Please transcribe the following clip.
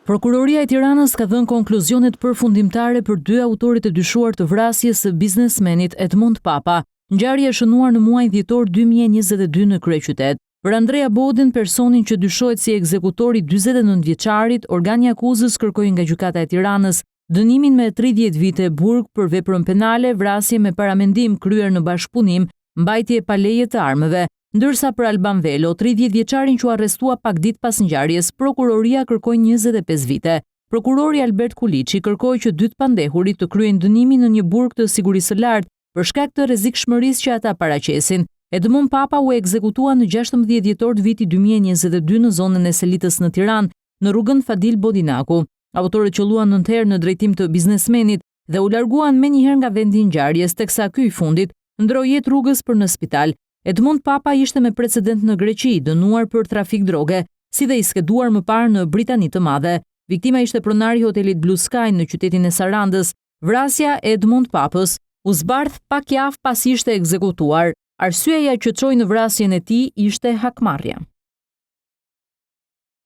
Prokuroria e Tiranës ka dhënë konkluzionet përfundimtare për 2 autorit e dyshuar të vrasjes së biznesmenit Edmond Papa. Ngjarja e shënuar në muajin dhjetor 2022 në kryeqytet. Për Andrea Bodin, personin që dyshohet si ekzekutori 49 vjeçarit, organi akuzës kërkoi nga gjykata e Tiranës dënimin me 30 vite burg për veprën penale, vrasje me paramendim kryer në bashkëpunim, mbajtje pa leje të armëve. Ndërsa për Alban Velo, 30 vjeçarin që arrestua pak ditë pas ngjarjes, prokuroria kërkoi 25 vite. Prokurori Albert Kuliçi kërkoi që 2 të pandehurit të kryejnë dënimin në një burg të sigurisë së lartë për shkak të rrezikshmërisë që ata paraqesin. Edmond Papa u ekzekutua në 16 dhjetor të vitit 2022 në zonën e Selitës në Tiranë, në rrugën Fadil Bodinaku. Autorët qelluan nëntëherë në drejtim të biznesmenit dhe u larguan menjëherë nga vendi i ngjarjes, teksa ky i fundit ndroi jetë rrugës për në spital. Edmond Papa ishte me precedent në Greqi, dënuar për trafik droge, si dhe i skeduar më parë në Britani të Madhe. Viktima ishte pronari i hotelit Blue Sky në qytetin e Sarandës. Vrasja e Edmond Papës u zbardh pak javë pasi ishte ekzekutuar. Arsyeja që çoi në vrasjen e tij ishte hakmarrja.